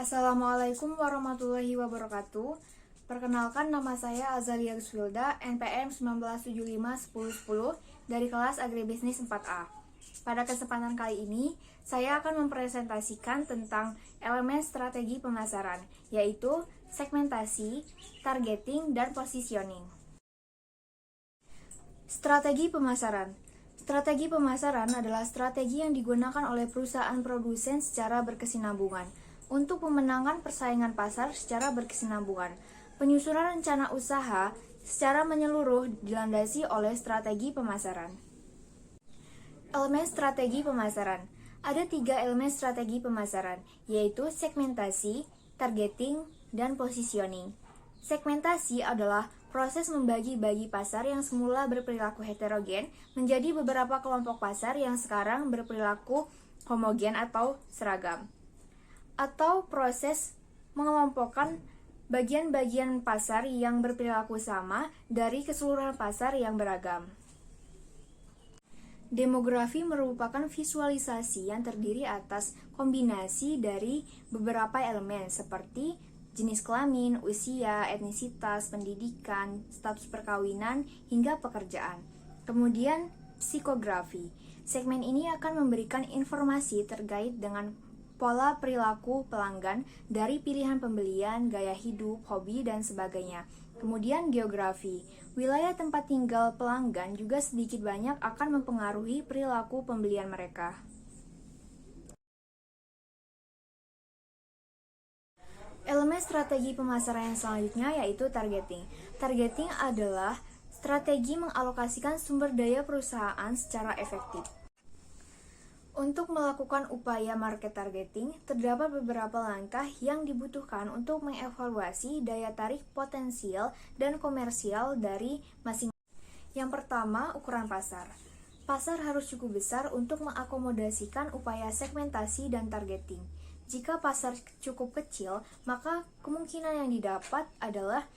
Assalamualaikum warahmatullahi wabarakatuh. Perkenalkan, nama saya Azalia Guswilda, NPM 19751010 dari kelas Agribisnis 4A. Pada kesempatan kali ini, saya akan mempresentasikan tentang elemen strategi pemasaran, yaitu segmentasi, targeting, dan positioning. Strategi pemasaran. Strategi pemasaran adalah strategi yang digunakan oleh perusahaan produsen secara berkesinambungan untuk memenangkan persaingan pasar secara berkesinambungan. Penyusunan rencana usaha secara menyeluruh dilandasi oleh strategi pemasaran. Elemen strategi pemasaran. Ada 3 elemen strategi pemasaran, yaitu segmentasi, targeting, dan positioning. Segmentasi adalah proses membagi-bagi pasar yang semula berperilaku heterogen menjadi beberapa kelompok pasar yang sekarang berperilaku homogen atau seragam. Atau proses mengelompokkan bagian-bagian pasar yang berperilaku sama dari keseluruhan pasar yang beragam. Demografi merupakan visualisasi yang terdiri atas kombinasi dari beberapa elemen seperti jenis kelamin, usia, etnisitas, pendidikan, status perkawinan, hingga pekerjaan. Kemudian, psikografi. Segmen ini akan memberikan informasi terkait dengan pola perilaku pelanggan dari pilihan pembelian, gaya hidup, hobi, dan sebagainya. Kemudian geografi. Wilayah tempat tinggal pelanggan juga sedikit banyak akan mempengaruhi perilaku pembelian mereka. Elemen strategi pemasaran yang selanjutnya yaitu targeting. Targeting adalah strategi mengalokasikan sumber daya perusahaan secara efektif. Untuk melakukan upaya market targeting, terdapat beberapa langkah yang dibutuhkan untuk mengevaluasi daya tarik potensial dan komersial dari masing-masing. Yang pertama, ukuran pasar. Pasar harus cukup besar untuk mengakomodasikan upaya segmentasi dan targeting. Jika pasar cukup kecil, maka kemungkinan yang didapat adalah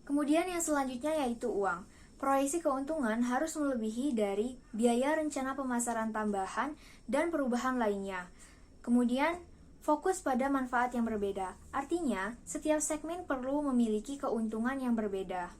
kemudian yang selanjutnya yaitu uang. Proyeksi keuntungan harus melebihi dari biaya rencana pemasaran tambahan dan perubahan lainnya. Kemudian, fokus pada manfaat yang berbeda. Artinya, setiap segmen perlu memiliki keuntungan yang berbeda.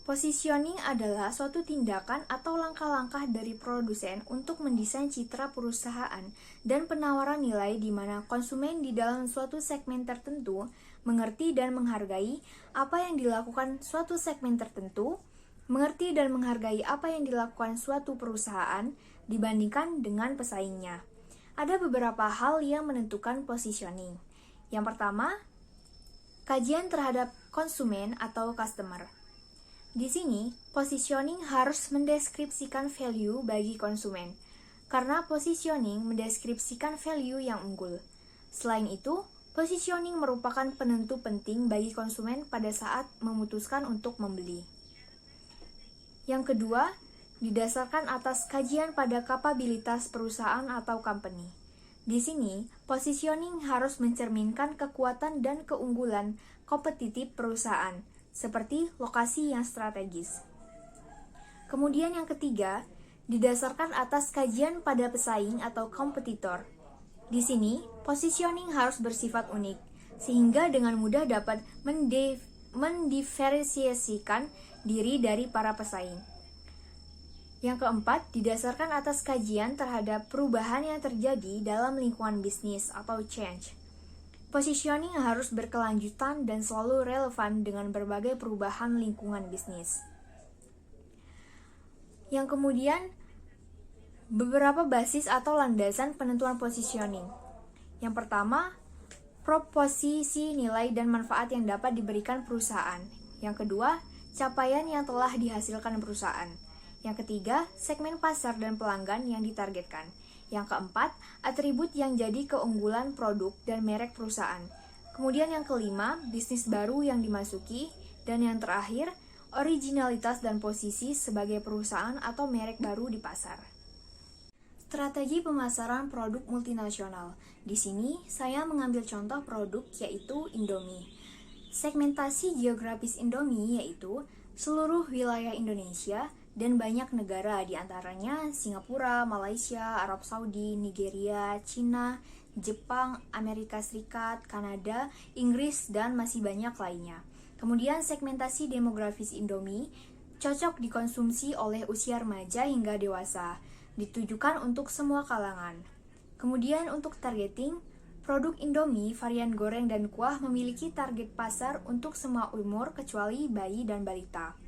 Positioning adalah suatu tindakan atau langkah-langkah dari produsen untuk mendesain citra perusahaan dan penawaran nilai di mana konsumen di dalam suatu segmen tertentu mengerti dan menghargai apa yang dilakukan suatu segmen tertentu, mengerti dan menghargai apa yang dilakukan suatu perusahaan dibandingkan dengan pesaingnya. Ada beberapa hal yang menentukan positioning. Yang pertama, kajian terhadap konsumen atau customer. Di sini, positioning harus mendeskripsikan value bagi konsumen, karena positioning mendeskripsikan value yang unggul. Selain itu, positioning merupakan penentu penting bagi konsumen pada saat memutuskan untuk membeli. Yang kedua, didasarkan atas kajian pada kapabilitas perusahaan atau company. Di sini, positioning harus mencerminkan kekuatan dan keunggulan kompetitif perusahaan, seperti lokasi yang strategis. Kemudian yang ketiga, didasarkan atas kajian pada pesaing atau kompetitor. Di sini, positioning harus bersifat unik, sehingga dengan mudah dapat mendiferensiasikan diri dari para pesaing. Yang keempat, didasarkan atas kajian terhadap perubahan yang terjadi dalam lingkungan bisnis atau change. Positioning harus berkelanjutan dan selalu relevan dengan berbagai perubahan lingkungan bisnis. Yang kemudian, beberapa basis atau landasan penentuan positioning. Yang pertama, proposisi nilai dan manfaat yang dapat diberikan perusahaan. Yang kedua, capaian yang telah dihasilkan perusahaan. Yang ketiga, segmen pasar dan pelanggan yang ditargetkan. Yang keempat, atribut yang jadi keunggulan produk dan merek perusahaan. Kemudian yang kelima, bisnis baru yang dimasuki. Dan yang terakhir, originalitas dan posisi sebagai perusahaan atau merek baru di pasar. Strategi pemasaran produk multinasional. Di sini, saya mengambil contoh produk yaitu Indomie. Segmentasi geografis Indomie yaitu seluruh wilayah Indonesia dan banyak negara diantaranya Singapura, Malaysia, Arab Saudi, Nigeria, Cina, Jepang, Amerika Serikat, Kanada, Inggris, dan masih banyak lainnya. Kemudian segmentasi demografis Indomie cocok dikonsumsi oleh usia remaja hingga dewasa, ditujukan untuk semua kalangan. Kemudian untuk targeting, produk Indomie varian goreng dan kuah memiliki target pasar untuk semua umur kecuali bayi dan balita.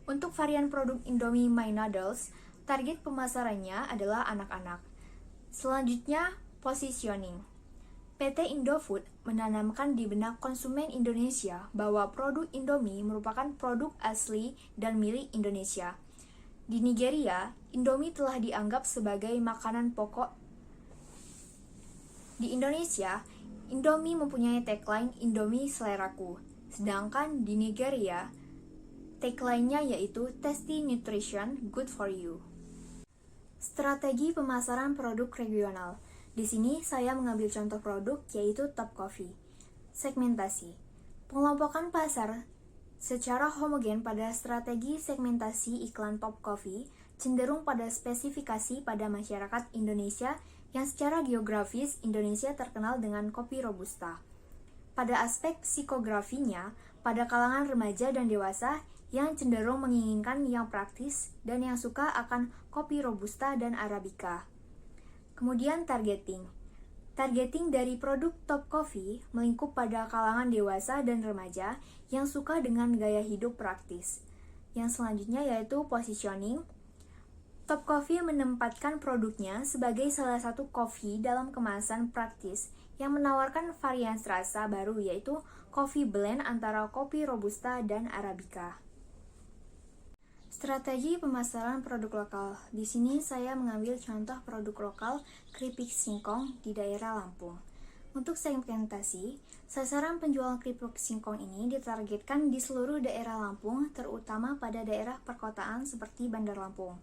Untuk varian produk Indomie My Noodles, target pemasarannya adalah anak-anak. Selanjutnya, positioning. PT Indofood menanamkan di benak konsumen Indonesia bahwa produk Indomie merupakan produk asli dan milik Indonesia. Di Nigeria, Indomie telah dianggap sebagai makanan pokok. Di Indonesia, Indomie mempunyai tagline Indomie Seleraku, sedangkan di Nigeria, tagline-nya yaitu Tasty Nutrition, Good for You. Strategi pemasaran produk regional. Di sini saya mengambil contoh produk yaitu Top Coffee. Segmentasi. Pengelompokan pasar secara homogen pada strategi segmentasi iklan Top Coffee cenderung pada spesifikasi pada masyarakat Indonesia yang secara geografis Indonesia terkenal dengan kopi Robusta. Pada aspek psikografinya, pada kalangan remaja dan dewasa yang cenderung menginginkan yang praktis dan yang suka akan kopi Robusta dan Arabica. Kemudian targeting. Targeting dari produk Top Coffee melingkup pada kalangan dewasa dan remaja yang suka dengan gaya hidup praktis. Yang selanjutnya yaitu positioning. Top Coffee menempatkan produknya sebagai salah satu kopi dalam kemasan praktis yang menawarkan varian rasa baru yaitu coffee blend antara kopi Robusta dan Arabica. Strategi pemasaran produk lokal. Di sini saya mengambil contoh produk lokal keripik singkong di daerah Lampung. Untuk segmentasi, sasaran penjual keripik singkong ini ditargetkan di seluruh daerah Lampung, terutama pada daerah perkotaan seperti Bandar Lampung.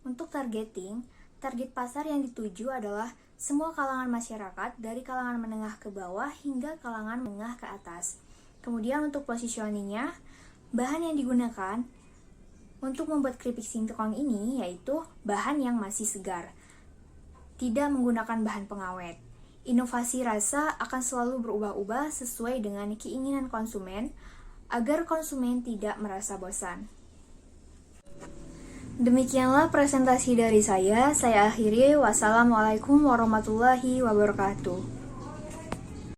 Untuk targeting, target pasar yang dituju adalah semua kalangan masyarakat dari kalangan menengah ke bawah hingga kalangan menengah ke atas. Kemudian untuk positioningnya, bahan yang digunakan untuk membuat keripik singkong ini yaitu bahan yang masih segar, tidak menggunakan bahan pengawet. Inovasi rasa akan selalu berubah-ubah sesuai dengan keinginan konsumen agar konsumen tidak merasa bosan. Demikianlah presentasi dari saya akhiri. Wassalamualaikum warahmatullahi wabarakatuh.